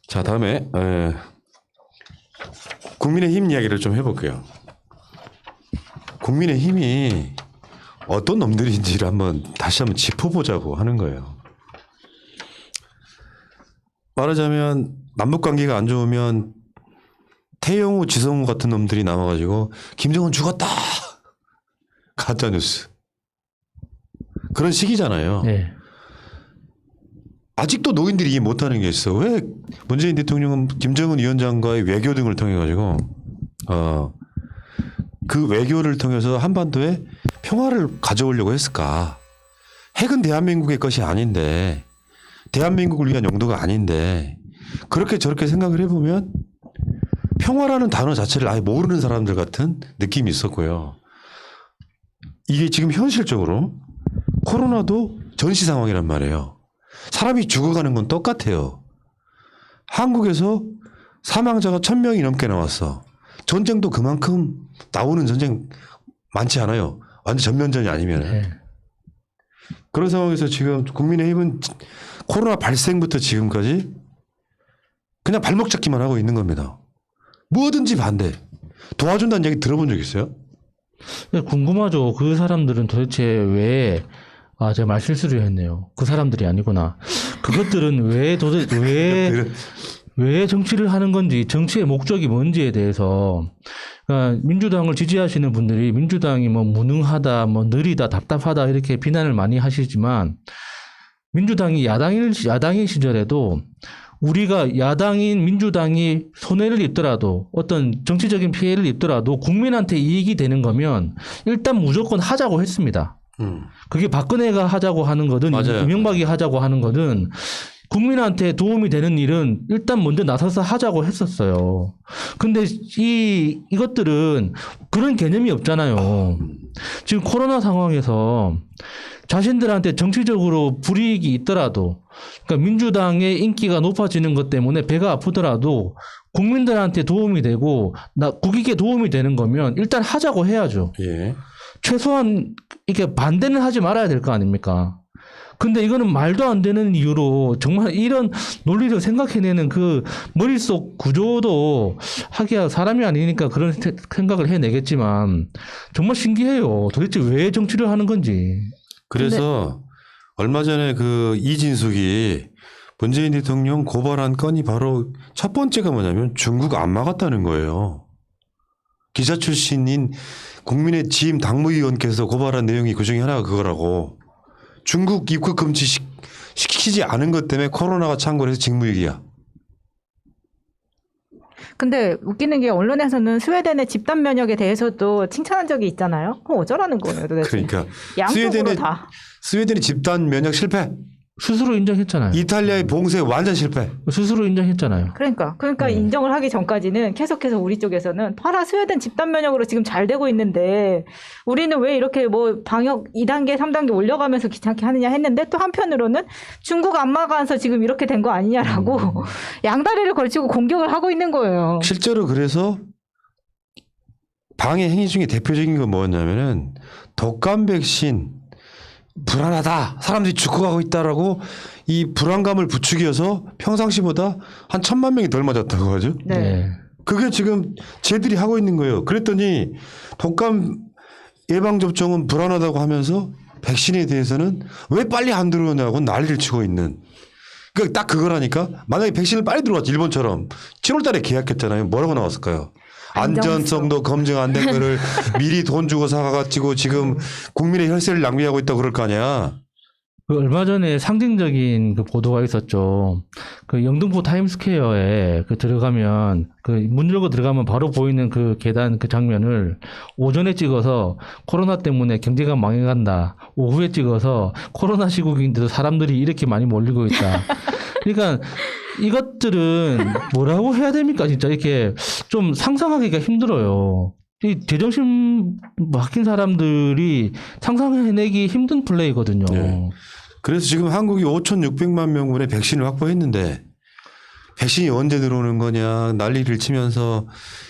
자, 다음에 국민의힘 이야기를 좀 해볼게요. 국민의힘이 어떤 놈들인지를 다시 한번 짚어보자고 하는 거예요. 말하자면 남북 관계가 안 좋으면 태영호, 지성호 같은 놈들이 남아가지고 김정은 죽었다. 가짜 뉴스. 그런 시기잖아요. 네. 아직도 노인들이 이해 못하는 게 있어. 왜 문재인 대통령은 김정은 위원장과의 외교 등을 통해 가지고 그 외교를 통해서 한반도에 평화를 가져오려고 했을까? 핵은 대한민국의 것이 아닌데, 대한민국을 위한 용도가 아닌데, 그렇게 저렇게 생각을 해보면 평화라는 단어 자체를 아예 모르는 사람들 같은 느낌이 있었고요. 이게 지금 현실적으로 코로나도 전시 상황이란 말이에요. 사람이 죽어가는 건 똑같아요. 한국에서 사망자가 1000명이 넘게 나왔어. 전쟁도 그만큼 나오는 전쟁 많지 않아요. 완전 전면전이 아니면. 네. 그런 상황에서 지금 국민의힘은 코로나 발생부터 지금까지 그냥 발목 잡기만 하고 있는 겁니다. 뭐든지 반대. 도와준다는 얘기 들어본 적 있어요? 궁금하죠. 그 사람들은 도대체 왜, 제가 말 실수를 했네요. 그 사람들이 아니구나. 그것들은 왜 정치를 하는 건지, 정치의 목적이 뭔지에 대해서, 그러니까 민주당을 지지하시는 분들이 민주당이 뭐 무능하다, 뭐 느리다, 답답하다 이렇게 비난을 많이 하시지만, 민주당이 야당인 시절에도 우리가 야당인 민주당이 손해를 입더라도 어떤 정치적인 피해를 입더라도 국민한테 이익이 되는 거면 일단 무조건 하자고 했습니다. 그게 박근혜가 하자고 하는 거든 맞아요. 이명박이 하자고 하는 거든 국민한테 도움이 되는 일은 일단 먼저 나서서 하자고 했었어요. 근데 이것들은 그런 개념이 없잖아요. 지금 코로나 상황에서 자신들한테 정치적으로 불이익이 있더라도, 그러니까 민주당의 인기가 높아지는 것 때문에 배가 아프더라도 국민들한테 도움이 되고 국익에 도움이 되는 거면 일단 하자고 해야죠. 예. 최소한 이렇게 반대는 하지 말아야 될 거 아닙니까? 근데 이거는 말도 안 되는 이유로 정말 이런 논리를 생각해내는 그 머릿속 구조도 하기야 사람이 아니니까 그런 생각을 해내겠지만 정말 신기해요. 도대체 왜 정치를 하는 건지. 그래서 얼마 전에 그 이진숙이 문재인 대통령 고발한 건이 바로 첫 번째가 뭐냐면 중국 안 막았다는 거예요. 기자 출신인 국민의힘 당무위원께서 고발한 내용이 그중에 하나가 그거라고. 중국 입국 금지 시키지 않은 것 때문에 코로나가 창궐해서 직무유기야. 근데 웃기는 게 언론에서는 스웨덴의 집단 면역에 대해서도 칭찬한 적이 있잖아요. 그럼 어쩌라는 거예요 도대체. 그러니까 양쪽으로 다. 스웨덴의 집단 면역 실패. 스스로 인정했잖아요. 이탈리아의 봉쇄 완전 실패. 스스로 인정했잖아요. 그러니까 인정을 하기 전까지는 계속해서 우리 쪽에서는 봐라 스웨덴 집단 면역으로 지금 잘 되고 있는데 우리는 왜 이렇게 뭐 방역 2단계 3단계 올려가면서 귀찮게 하느냐 했는데 또 한편으로는 중국 안 막아서 지금 이렇게 된 거 아니냐라고 양다리를 걸치고 공격을 하고 있는 거예요. 실제로 그래서 방해 행위 중에 대표적인 건 뭐였냐면은 독감 백신 불안하다. 사람들이 죽어가고 있다라고 이 불안감을 부추겨서 평상시보다 한 1000만 명이 덜 맞았다고 하죠. 네. 그게 지금 쟤들이 하고 있는 거예요. 그랬더니 독감 예방접종은 불안하다고 하면서 백신에 대해서는 왜 빨리 안 들어오냐고 난리를 치고 있는. 그러니까 딱 그거라니까. 만약에 백신을 빨리 들어왔지 일본처럼 7월 달에 계약했잖아요. 뭐라고 나왔을까요? 안전성도 검증 안 된 거를 미리 돈 주고 사가지고 지금 국민의 혈세를 낭비하고 있다고 그럴 거 아니야. 그 얼마 전에 상징적인 그 보도가 있었죠. 그 영등포 타임스퀘어에 들어가면 그 문 열고 들어가면 바로 보이는 그 계단 그 장면을 오전에 찍어서 코로나 때문에 경제가 망해간다. 오후에 찍어서 코로나 시국인데도 사람들이 이렇게 많이 몰리고 있다. 그러니까 이것들은 뭐라고 해야 됩니까? 진짜 이렇게 좀 상상하기가 힘들어요. 이 제정신 박힌 사람들이 상상해내기 힘든 플레이거든요. 네. 그래서 지금 한국이 5,600만 명분의 백신을 확보했는데 백신이 언제 들어오는 거냐 난리를 치면서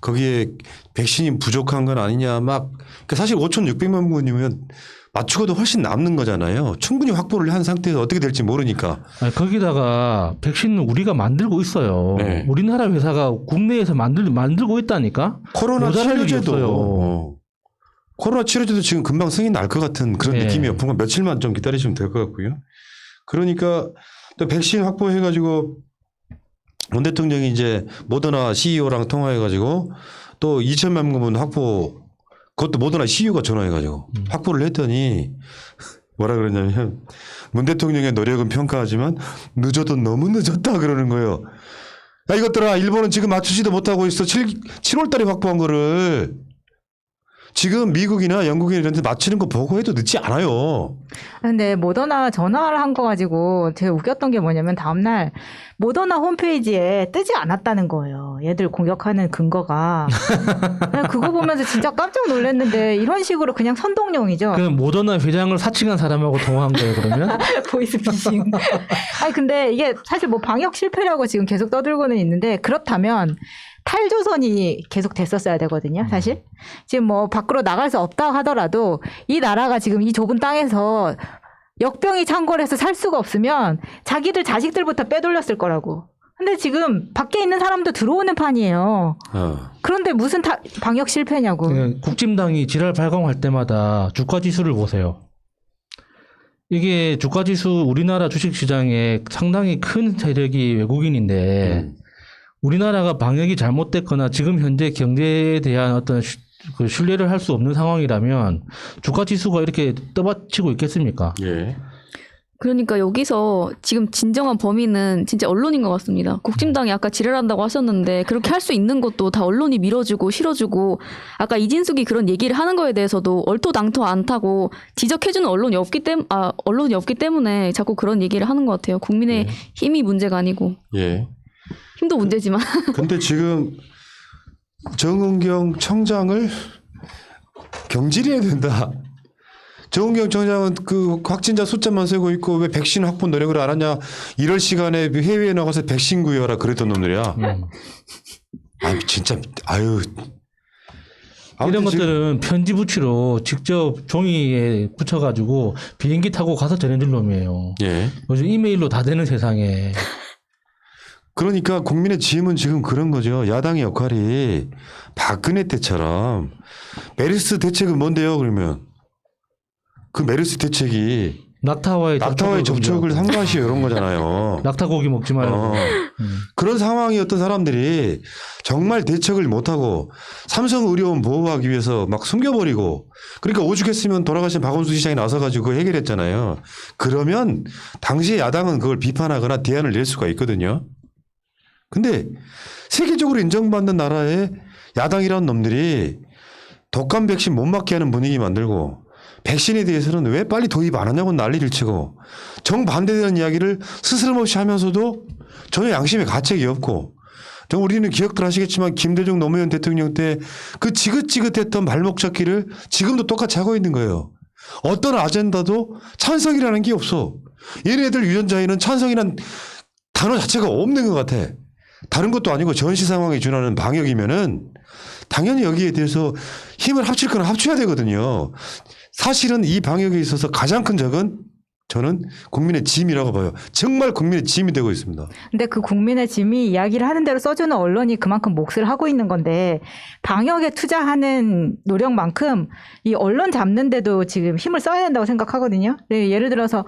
거기에 백신이 부족한 건 아니냐 막 그러니까 사실 5,600만 명분이면 맞추고도 훨씬 남는 거잖아요. 충분히 확보를 한 상태에서 어떻게 될지 모르니까. 아니, 거기다가 백신은 우리가 만들고 있어요. 네. 우리나라 회사가 국내에서 만들고 있다니까. 코로나 모자랄 일이 없어요. 치료제도 코로나 치료제도 지금 금방 승인 날 것 같은 그런 네. 느낌이에요. 불과 며칠만 좀 기다리시면 될 것 같고요. 그러니까 또 백신 확보해가지고 문 대통령이 이제 모더나 CEO랑 통화해가지고 또 2천만 명분 확보 그것도 모더나 CEO가 전화해가지고 확보를 했더니 뭐라 그러냐면 문 대통령의 노력은 평가하지만 늦어도 너무 늦었다 그러는 거예요. 야 이것들아 일본은 지금 맞추지도 못하고 있어. 7월 달에 확보한 거를 지금 미국이나 영국이나 이런 데 맞추는 거 보고해도 늦지 않아요. 근데 모더나 전화를 한 거 가지고 되게 웃겼던 게 뭐냐면 다음날 모더나 홈페이지에 뜨지 않았다는 거예요. 얘들 공격하는 근거가. 그거 보면서 진짜 깜짝 놀랐는데 이런 식으로 그냥 선동용이죠. 그 모더나 회장을 사칭한 사람하고 통화한 거예요, 그러면? 보이스피싱. 아니 근데 이게 사실 뭐 방역 실패라고 지금 계속 떠들고는 있는데 그렇다면 탈조선이 계속 됐었어야 되거든요, 사실. 지금 뭐 밖으로 나갈 수 없다 하더라도 이 나라가 지금 이 좁은 땅에서 역병이 창궐해서 살 수가 없으면 자기들 자식들부터 빼돌렸을 거라고. 근데 지금 밖에 있는 사람도 들어오는 판이에요. 그런데 무슨 방역 실패냐고. 국진당이 지랄 발광할 때마다 주가 지수를 보세요. 이게 주가 지수 우리나라 주식시장에 상당히 큰 세력이 외국인인데 우리나라가 방역이 잘못됐거나 지금 현재 경제에 대한 어떤 그 신뢰를 할 수 없는 상황이라면 주가 지수가 이렇게 떠받치고 있겠습니까? 예. 그러니까 여기서 지금 진정한 범인은 진짜 언론인 것 같습니다. 국진당이 아까 지랄한다고 하셨는데 그렇게 할 수 있는 것도 다 언론이 밀어주고 실어주고 아까 이진숙이 그런 얘기를 하는 거에 대해서도 얼토당토 않다고 지적해주는 언론이 없기 때문에 자꾸 그런 얘기를 하는 것 같아요. 국민의 힘이 문제가 아니고 예. 힘도 문제지만. 근데 지금 정은경 청장을 경질해야 된다. 정은경 청장은 그 확진자 숫자만 세고 있고 왜 백신 확보 노력을 안 하냐. 이럴 시간에 해외에 나가서 백신 구해라 그랬던 놈들이야. 아유 진짜 아유. 이런 아무튼 것들은 편지 부치로 직접 종이에 붙여가지고 비행기 타고 가서 전해줄 놈이에요. 예. 요즘 이메일로 다 되는 세상에. 그러니까 국민의 짐은 지금 그런 거죠. 야당의 역할이 박근혜 때처럼 메르스 대책은 뭔데요? 그러면 그 메르스 대책이 낙타와의 접촉을 삼가시오 이런 거잖아요. 낙타 고기 먹지 말고. 그런 상황이었던 사람들이 정말 대책을 못하고 삼성의료원 보호하기 위해서 막 숨겨버리고 그러니까 오죽했으면 돌아가신 박원순 시장이 나서가지고 해결했잖아요. 그러면 당시에 야당은 그걸 비판하거나 대안을 낼 수가 있거든요. 근데 세계적으로 인정받는 나라에 야당이라는 놈들이 독감 백신 못 맞게 하는 분위기 만들고 백신에 대해서는 왜 빨리 도입 안 하냐고 난리를 치고 정반대되는 이야기를 스스럼없이 하면서도 전혀 양심의 가책이 없고 우리는 기억들 하시겠지만 김대중 노무현 대통령 때 그 지긋지긋했던 발목 잡기를 지금도 똑같이 하고 있는 거예요. 어떤 아젠다도 찬성이라는 게 없어. 얘네들 유전자에는 찬성이란 단어 자체가 없는 것 같아. 다른 것도 아니고 전시 상황에 준하는 방역이면은 당연히 여기에 대해서 힘을 합칠 건 합쳐야 되거든요. 사실은 이 방역에 있어서 가장 큰 적은 저는 국민의 짐이라고 봐요. 정말 국민의 짐이 되고 있습니다. 근데 그 국민의 짐이 이야기를 하는 대로 써주는 언론이 그만큼 몫을 하고 있는 건데 방역에 투자하는 노력만큼 이 언론 잡는데도 지금 힘을 써야 된다고 생각하거든요. 예를 들어서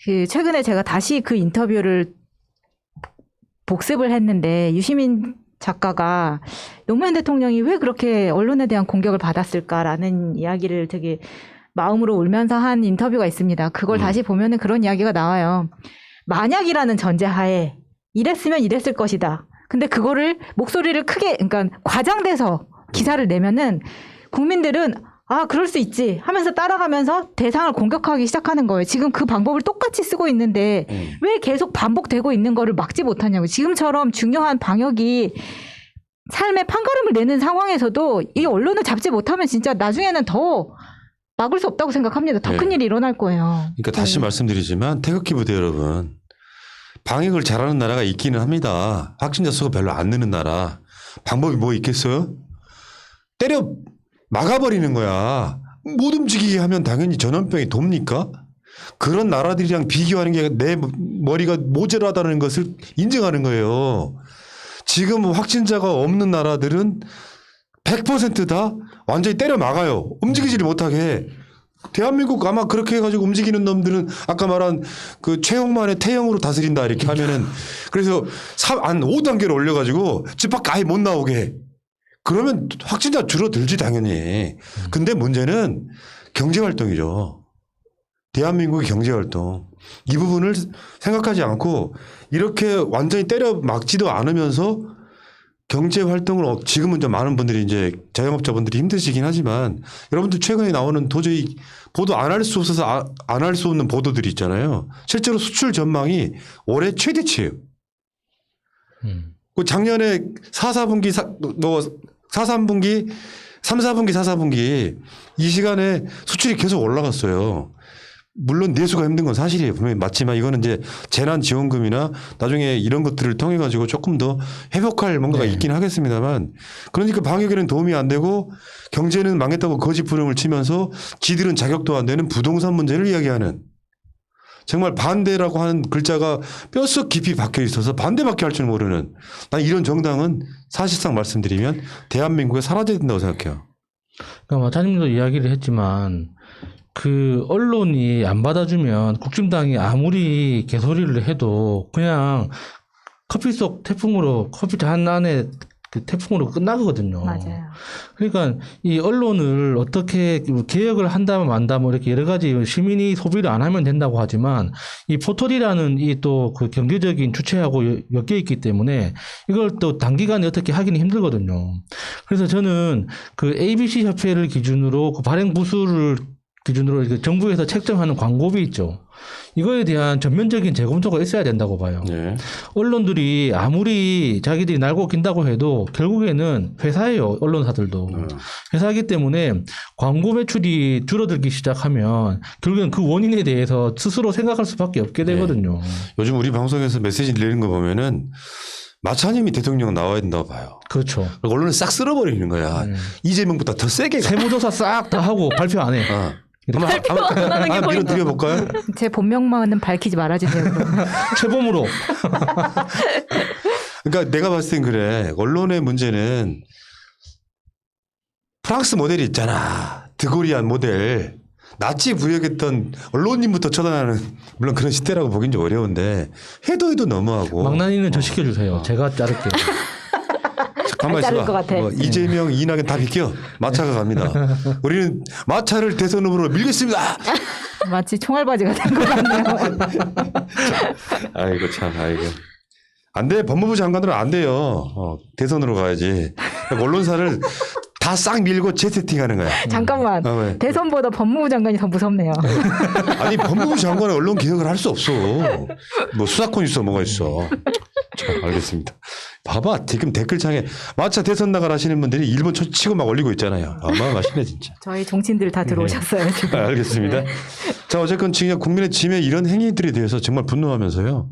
그 최근에 제가 다시 그 인터뷰를 복습을 했는데 유시민 작가가 노무현 대통령이 왜 그렇게 언론에 대한 공격을 받았을까라는 이야기를 되게 마음으로 울면서 한 인터뷰가 있습니다. 그걸 다시 보면은 그런 이야기가 나와요. 만약이라는 전제하에 이랬으면 이랬을 것이다. 근데 그거를 목소리를 크게 그러니까 과장돼서 기사를 내면은 국민들은 아, 그럴 수 있지 하면서 따라가면서 대상을 공격하기 시작하는 거예요. 지금 그 방법을 똑같이 쓰고 있는데 왜 계속 반복되고 있는 거를 막지 못하냐고. 지금처럼 중요한 방역이 삶의 판가름을 내는 상황에서도 이 언론을 잡지 못하면 진짜 나중에는 더 막을 수 없다고 생각합니다. 더 큰 일이 일어날 거예요. 그러니까 다시 말씀드리지만 태극기 부대 여러분, 방역을 잘하는 나라가 있기는 합니다. 확진자 수가 별로 안 느는 나라. 방법이 뭐 있겠어요? 때려 막아버리는 거야. 못 움직이게 하면 당연히 전염병이 돕니까? 그런 나라들이랑 비교하는 게 내 머리가 모자라다는 것을 인정하는 거예요. 지금 확진자가 없는 나라들은 100%다 완전히 때려 막아요. 움직이지를 못하게. 대한민국 아마 그렇게 해가지고 움직이는 놈들은 아까 말한 그 최홍만의 태형으로 다스린다 이렇게 하면은 그래서 한 5단계로 올려가지고 집 밖에 아예 못 나오게 해. 그러면 확진자 줄어들지 당연히. 근데 문제는 경제활동이죠. 대한민국의 경제활동. 이 부분을 생각하지 않고 이렇게 완전히 때려 막지도 않으면서 경제활동을 지금은 좀 많은 분들이 이제 자영업자분들이 힘드시긴 하지만 여러분들 최근에 나오는 도저히 보도 안 할 수 없어서 안 할 수 없는 보도들이 있잖아요. 실제로 수출 전망이 올해 최대치예요. 그 작년에 4분기 3, 4분기, 4, 4분기 이 시간에 수출이 계속 올라갔어요. 물론 내수가 힘든 건 사실이에요. 분명히 맞지만 이거는 이제 재난지원금이나 나중에 이런 것들을 통해 가지고 조금 더 회복할 뭔가가 있긴 하겠습니다만 그러니까 방역에는 도움이 안 되고 경제는 망했다고 거짓부름을 치면서 지들은 자격도 안 되는 부동산 문제를 이야기하는 정말 반대라고 하는 글자가 뼛속 깊이 박혀 있어서 반대밖에 할 줄 모르는 난 이런 정당은 사실상 말씀드리면 대한민국에 사라져야 된다고 생각해요. 그러니까 마차님도 이야기를 했지만 그 언론이 안 받아주면 국힘당이 아무리 개소리를 해도 그냥 커피 속 태풍으로 커피 잔 안에 그 태풍으로 끝나거든요. 맞아요. 그러니까 이 언론을 어떻게 개혁을 한다면 만다 뭐 이렇게 여러 가지 시민이 소비를 안 하면 된다고 하지만 이 포털이라는 이 또 그 경제적인 주체하고 엮여 있기 때문에 이걸 또 단기간에 어떻게 하기는 힘들거든요. 그래서 저는 그 ABC 협회를 기준으로 그 발행 부수를 기준으로 이렇게 정부에서 책정하는 광고비 있죠. 이거에 대한 전면적인 재검토가 있어야 된다고 봐요. 네. 언론들이 아무리 자기들이 날고 긴다고 해도 결국에는 회사예요. 언론사들도. 회사이기 때문에 광고 매출이 줄어들기 시작하면 결국엔 그 원인에 대해서 스스로 생각할 수밖에 없게 되거든요. 요즘 우리 방송에서 메시지 내리는 거 보면은 마차님이 대통령 나와야 된다고 봐요. 그렇죠. 언론을 싹 쓸어버리는 거야. 이재명보다 더 세게 가. 세무조사 싹 다 하고 발표 안 해. 한번 밀어 드려볼까요? 제 본명만은 밝히지 말아주세요. 그럼. 최범으로. 그러니까 내가 봤을 땐 그래. 언론의 문제는 프랑스 모델이 있잖아. 드고리안 모델. 나치 부역했던 언론인부터 처단하는 물론 그런 시대라고 보긴 좀 어려운데 해도 너무하고. 망나니는 저 시켜주세요. 제가 자를게요. 가만히 자를 있어봐. 것 같아. 뭐 이재명, 이낙연 다 비켜. 마차가 갑니다. 우리는 마차를 대선 후보로 밀겠습니다. 마치 총알바지가 된 것 같네요. 아이고 참, 아이고. 안 돼. 법무부 장관들은 안 돼요. 대선으로 가야지. 언론사를 다 싹 밀고 재세팅하는 거야. 잠깐만. 왜? 대선보다 법무부 장관이 더 무섭네요. 아니 법무부 장관은 언론 개혁을 할 수 없어. 뭐 수사권 있어 뭐가 있어. 자, 알겠습니다. 봐봐 지금 댓글창에 마차 대선 나가라 하시는 분들이 일본 치고 막 올리고 있잖아요. 어마어마하시네 진짜. 저희 종친들 다 들어오셨어요. 지금. 알겠습니다. 자 어쨌건 지금 국민의 짐의 이런 행위들에 대해서 정말 분노하면서요.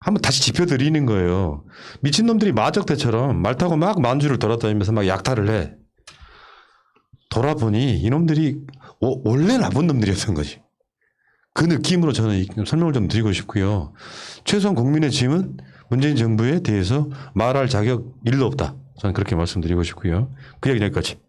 한번 다시 짚어드리는 거예요. 미친놈들이 마적대처럼 말 타고 막 만주를 돌아다니면서 막 약탈을 해. 돌아보니 이놈들이 원래 나쁜 놈들이었던 거지. 그 느낌으로 저는 설명을 좀 드리고 싶고요. 최소한 국민의 짐은 문재인 정부에 대해서 말할 자격 1도 없다. 저는 그렇게 말씀드리고 싶고요. 그 얘기 여기까지.